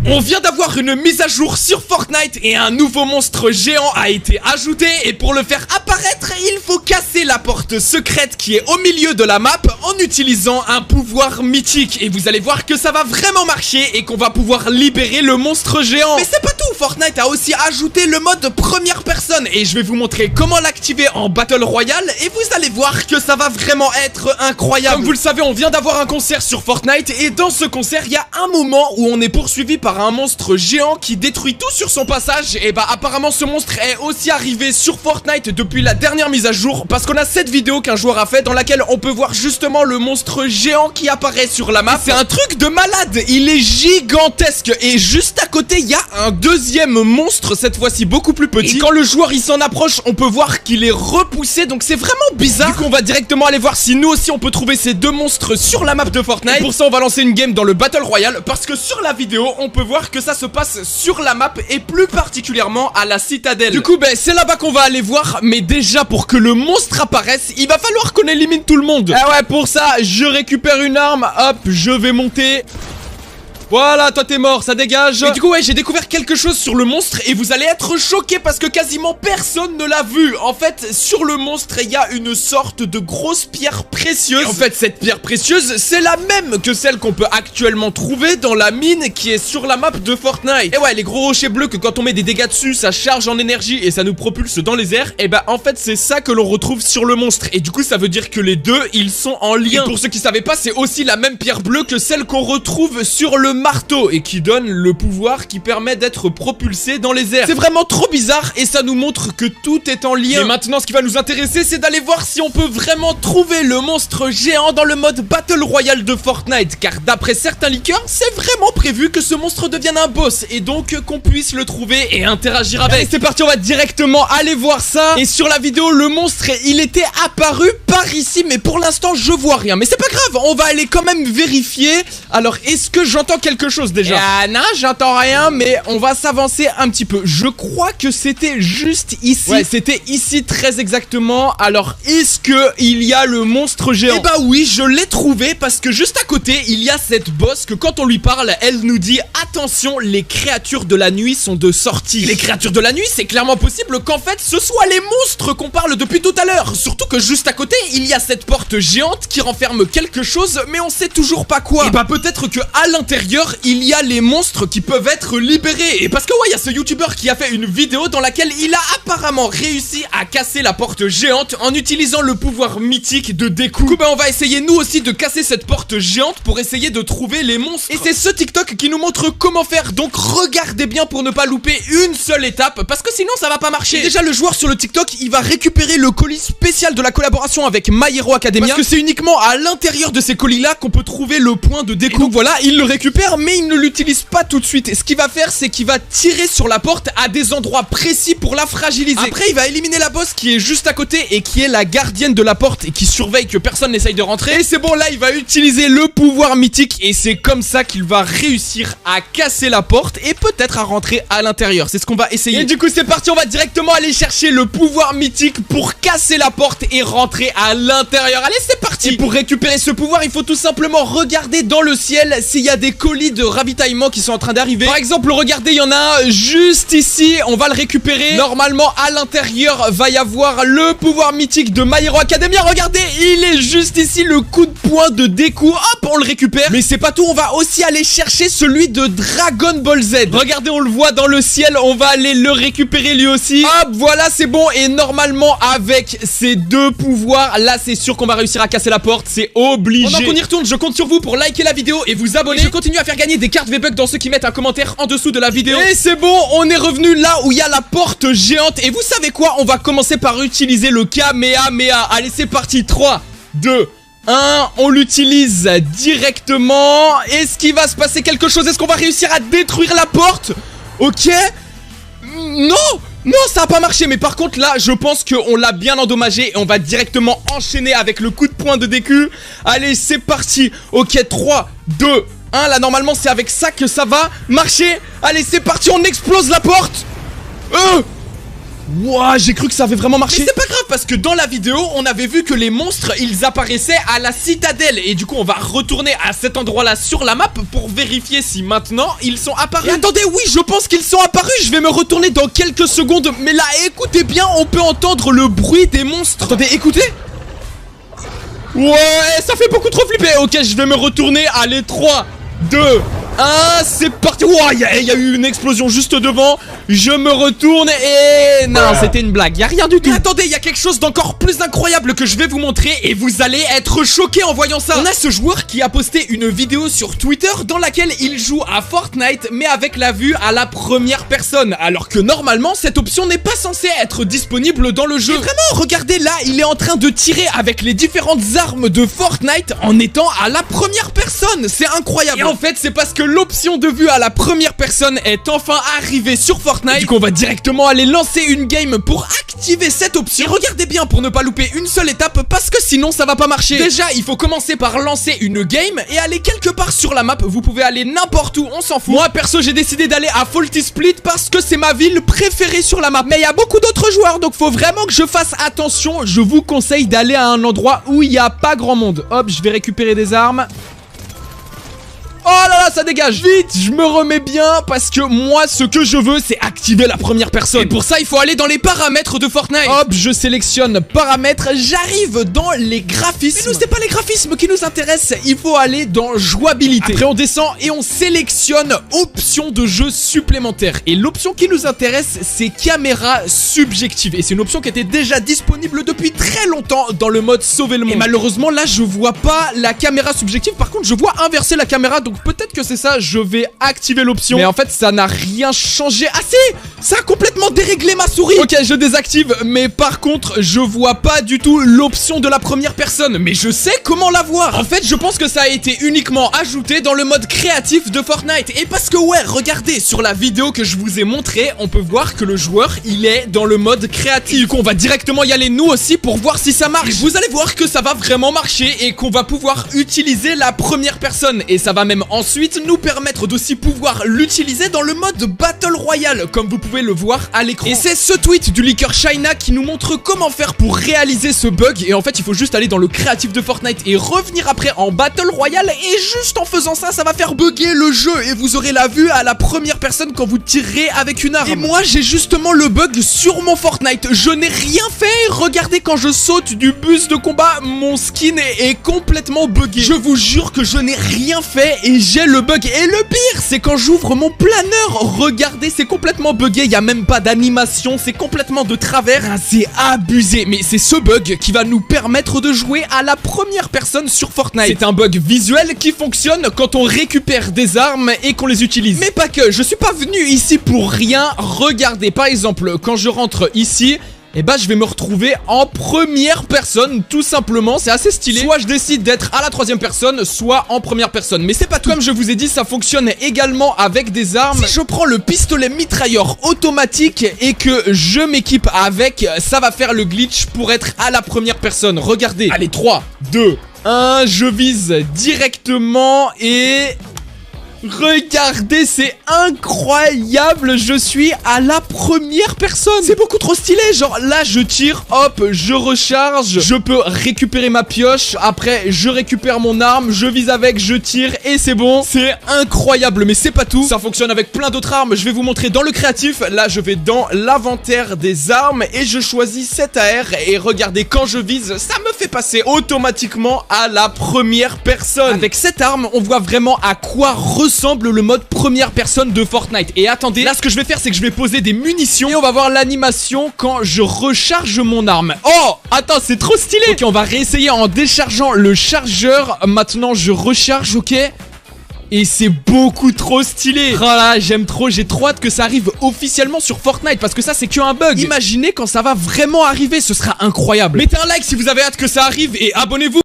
On vient d'avoir une mise à jour sur Fortnite et un nouveau monstre géant a été ajouté. Et pour le faire apparaître, il faut casser la porte secrète qui est au milieu de la map en utilisant un pouvoir mythique. Et vous allez voir que ça va vraiment marcher et qu'on va pouvoir libérer le monstre géant. Mais c'est pas tout, Fortnite a aussi ajouté le mode première personne. Et je vais vous montrer comment l'activer en Battle Royale. Et vous allez voir que ça va vraiment être incroyable. Comme vous le savez, on vient d'avoir un concert sur Fortnite. Et dans ce concert, il y a un moment où on est poursuivi par un monstre géant qui détruit tout sur son passage. Et bah apparemment ce monstre est aussi arrivé sur Fortnite depuis la dernière mise à jour, parce qu'on a cette vidéo qu'un joueur a fait dans laquelle on peut voir justement le monstre géant qui apparaît sur la map. C'est un truc de malade, il est gigantesque. Et juste à côté il y a un deuxième monstre, cette fois-ci beaucoup plus petit. Et quand le joueur il s'en approche, on peut voir qu'il est repoussé, donc c'est vraiment bizarre. Du coup on va directement aller voir si nous aussi on peut trouver ces deux monstres sur la map de Fortnite. Et pour ça on va lancer une game dans le Battle Royale, parce que sur la vidéo on peut voir que ça se passe sur la map et plus particulièrement à la citadelle. Du coup ben c'est là-bas qu'on va aller voir. Mais déjà pour que le monstre apparaisse, il va falloir qu'on élimine tout le monde. Ah ouais, pour ça je récupère une arme. Hop, je vais monter. Voilà, toi t'es mort, ça dégage. Et du coup ouais, j'ai découvert quelque chose sur le monstre et vous allez être choqués parce que quasiment personne ne l'a vu. En fait, sur le monstre, il y a une sorte de grosse pierre précieuse. Et en fait, cette pierre précieuse, c'est la même que celle qu'on peut actuellement trouver dans la mine qui est sur la map de Fortnite. Et ouais, les gros rochers bleus que quand on met des dégâts dessus, ça charge en énergie et ça nous propulse dans les airs. Et bah en fait, c'est ça que l'on retrouve sur le monstre. Et du coup, ça veut dire que les deux, ils sont en lien. Et pour ceux qui savaient pas, c'est aussi la même pierre bleue que celle qu'on retrouve sur le marteau et qui donne le pouvoir qui permet d'être propulsé dans les airs. C'est vraiment trop bizarre et ça nous montre que tout est en lien. Et maintenant ce qui va nous intéresser, c'est d'aller voir si on peut vraiment trouver le monstre géant dans le mode Battle Royale de Fortnite, car d'après certains leakers, c'est vraiment prévu que ce monstre devienne un boss et donc qu'on puisse le trouver et interagir avec. Allez, c'est parti, on va directement aller voir ça. Et sur la vidéo, le monstre, il était apparu par ici, mais pour l'instant je vois rien. Mais c'est pas grave, on va aller quand même vérifier. Alors est-ce que j'entends quelque chose déjà? Non, j'entends rien, mais on va s'avancer un petit peu. Je crois que c'était juste ici. Ouais, c'était ici très exactement. Alors, est-ce que il y a le monstre géant? Eh bah oui, je l'ai trouvé parce que juste à côté, il y a cette boss que quand on lui parle, elle nous dit attention, les créatures de la nuit sont de sortie. Les créatures de la nuit, c'est clairement possible qu'en fait, ce soit les monstres qu'on parle depuis tout à l'heure. Surtout que juste à côté, il y a cette porte géante qui renferme quelque chose, mais on sait toujours pas quoi. Et bah peut-être que à l'intérieur, il y a les monstres qui peuvent être libérés. Et parce que ouais, il y a ce youtubeur qui a fait une vidéo dans laquelle il a apparemment réussi à casser la porte géante en utilisant le pouvoir mythique de Deku. Du coup ben on va essayer nous aussi de casser cette porte géante pour essayer de trouver les monstres. Et c'est ce TikTok qui nous montre comment faire. Donc regardez bien pour ne pas louper une seule étape, parce que sinon ça va pas marcher. Et déjà le joueur sur le TikTok, il va récupérer le colis spécial de la collaboration avec My Hero Academia, parce que c'est uniquement à l'intérieur de ces colis là qu'on peut trouver le point de Deku. Et donc voilà, il le récupère mais il ne l'utilise pas tout de suite. Et ce qu'il va faire, c'est qu'il va tirer sur la porte à des endroits précis pour la fragiliser. Après il va éliminer la boss qui est juste à côté et qui est la gardienne de la porte et qui surveille que personne n'essaye de rentrer. Et c'est bon, là il va utiliser le pouvoir mythique et c'est comme ça qu'il va réussir à casser la porte et peut-être à rentrer à l'intérieur. C'est ce qu'on va essayer. Et du coup c'est parti, on va directement aller chercher le pouvoir mythique pour casser la porte et rentrer à l'intérieur. Allez, c'est parti. Et pour récupérer ce pouvoir, il faut tout simplement regarder dans le ciel s'il y a des colis de ravitaillement qui sont en train d'arriver. Par exemple, regardez, il y en a un juste ici. On va le récupérer. Normalement, à l'intérieur, va y avoir le pouvoir mythique de My Hero Academia. Regardez, il est juste ici, le coup de poing de Deku. Hop, on le récupère. Mais c'est pas tout, on va aussi aller chercher celui de Dragon Ball Z. Regardez, on le voit dans le ciel. On va aller le récupérer lui aussi. Hop, voilà, c'est bon. Et normalement, avec ces deux pouvoirs, là, c'est sûr qu'on va réussir à casser la porte. C'est obligé. Pendant qu'on y retourne, je compte sur vous pour liker la vidéo et vous abonner. Et je continue à faire gagner des cartes V-Bucks dans ceux qui mettent un commentaire en dessous de la vidéo. Et c'est bon, on est revenu là où il y a la porte géante. Et vous savez quoi? On va commencer par utiliser le Kamehameha. Allez, c'est parti. 3, 2, 1. On l'utilise directement. Est-ce qu'il va se passer quelque chose? Est-ce qu'on va réussir à détruire la porte? Ok. Non! Non, ça a pas marché, mais par contre là, je pense qu'on l'a bien endommagé et on va directement enchaîner avec le coup de poing de Deku. Allez, c'est parti. Ok, 3, 2, 1. Là, normalement, c'est avec ça que ça va marcher. Allez, c'est parti, on explose la porte. Ouah, j'ai cru que ça avait vraiment marché. Mais c'est pas grave parce que dans la vidéo, on avait vu que les monstres, ils apparaissaient à la citadelle. Et du coup, on va retourner à cet endroit-là sur la map pour vérifier si maintenant, ils sont apparus. Et attendez, oui, je pense qu'ils sont apparus. Je vais me retourner dans quelques secondes. Mais là, écoutez bien, on peut entendre le bruit des monstres. Attendez, écoutez. Ouais, ça fait beaucoup trop flipper. Ok, je vais me retourner. Allez, 3, 2, 1, c'est parti. Ouah, il y a eu une explosion juste devant. Je me retourne et... Non, c'était une blague, il y a rien du tout. Mais attendez, il y a quelque chose d'encore plus incroyable que je vais vous montrer et vous allez être choqués en voyant ça. On a ce joueur qui a posté une vidéo sur Twitter dans laquelle il joue à Fortnite mais avec la vue à la première personne. Alors que normalement, cette option n'est pas censée être disponible dans le jeu. Et vraiment, regardez là, il est en train de tirer avec les différentes armes de Fortnite en étant à la première personne. C'est incroyable. Et en fait, c'est parce que l'option de vue à la première personne est enfin arrivée sur Fortnite. Du coup, on va directement aller lancer une game pour activer cette option. Et regardez bien pour ne pas louper une seule étape parce que sinon ça va pas marcher. Déjà, il faut commencer par lancer une game et aller quelque part sur la map. Vous pouvez aller n'importe où, on s'en fout. Moi, perso, j'ai décidé d'aller à Faulty Split parce que c'est ma ville préférée sur la map. Mais il y a beaucoup d'autres joueurs, donc faut vraiment que je fasse attention. Je vous conseille d'aller à un endroit où il n'y a pas grand monde. Hop, je vais récupérer des armes. Oh là là, ça dégage. Vite, je me remets bien parce que moi, ce que je veux, c'est activer la première personne. Et pour ça, il faut aller dans les paramètres de Fortnite. Hop, je sélectionne paramètres, j'arrive dans les graphismes. Mais nous, c'est pas les graphismes qui nous intéressent, il faut aller dans jouabilité. Après, on descend et on sélectionne option de jeu supplémentaire. Et l'option qui nous intéresse, c'est caméra subjective. Et c'est une option qui était déjà disponible depuis très longtemps dans le mode sauver le monde. Et malheureusement, là, je vois pas la caméra subjective. Par contre, je vois inverser la caméra, donc peut-être que c'est ça, je vais activer l'option. Mais en fait, ça n'a rien changé. Ah si, ça a complètement déréglé ma souris. Ok, je désactive, mais par contre, je vois pas du tout l'option de la première personne. Mais je sais comment la voir. En fait, je pense que ça a été uniquement ajouté dans le mode créatif de Fortnite. Et parce que ouais, regardez, sur la vidéo que je vous ai montré, on peut voir que le joueur, il est dans le mode créatif. Du coup, on va directement y aller nous aussi pour voir si ça marche. Et vous allez voir que ça va vraiment marcher et qu'on va pouvoir utiliser la première personne. Et ça va même ensuite nous permettre d'aussi pouvoir l'utiliser dans le mode Battle Royale, comme vous pouvez le voir à l'écran. Et c'est ce tweet du leaker China qui nous montre comment faire pour réaliser ce bug. Et en fait, il faut juste aller dans le créatif de Fortnite et revenir après en Battle Royale. Et juste en faisant ça, ça va faire bugger le jeu. Et vous aurez la vue à la première personne quand vous tirerez avec une arme. Et moi, j'ai justement le bug sur mon Fortnite. Je n'ai rien fait. Regardez, quand je saute du bus de combat, mon skin est complètement buggé. Je vous jure que je n'ai rien fait et j'ai le bug. Et le pire, c'est quand j'ouvre mon planeur. Regardez, c'est complètement buggé. Il n'y a même pas d'animation. C'est complètement de travers. Ah, c'est abusé. Mais c'est ce bug qui va nous permettre de jouer à la première personne sur Fortnite. C'est un bug visuel qui fonctionne quand on récupère des armes et qu'on les utilise. Mais pas que. Je suis pas venu ici pour rien. Regardez, par exemple, quand je rentre ici, et bah je vais me retrouver en première personne, tout simplement. C'est assez stylé. Soit je décide d'être à la troisième personne, soit en première personne. Mais c'est pas tout. Comme je vous ai dit, ça fonctionne également avec des armes. Si je prends le pistolet mitrailleur automatique et que je m'équipe avec, ça va faire le glitch pour être à la première personne. Regardez. Allez, 3, 2, 1, je vise directement et... regardez, c'est incroyable, je suis à la première personne. C'est beaucoup trop stylé, genre là je tire, hop, je recharge, je peux récupérer ma pioche, après je récupère mon arme, je vise avec, je tire et c'est bon. C'est incroyable, mais c'est pas tout, ça fonctionne avec plein d'autres armes. Je vais vous montrer dans le créatif. Là je vais dans l'inventaire des armes et je choisis cette AR et regardez, quand je vise, ça me fait passer automatiquement à la première personne. Avec cette arme, on voit vraiment à quoi ressemble le mode première personne de Fortnite. Et attendez, là ce que je vais faire, c'est que je vais poser des munitions et on va voir l'animation quand je recharge mon arme. Oh, attends, c'est trop stylé. Ok, on va réessayer en déchargeant le chargeur. Maintenant je recharge, ok. Et c'est beaucoup trop stylé. Oh là, j'aime trop, j'ai trop hâte que ça arrive officiellement sur Fortnite, parce que ça c'est qu'un bug. Imaginez quand ça va vraiment arriver, ce sera incroyable. Mettez un like si vous avez hâte que ça arrive et abonnez-vous.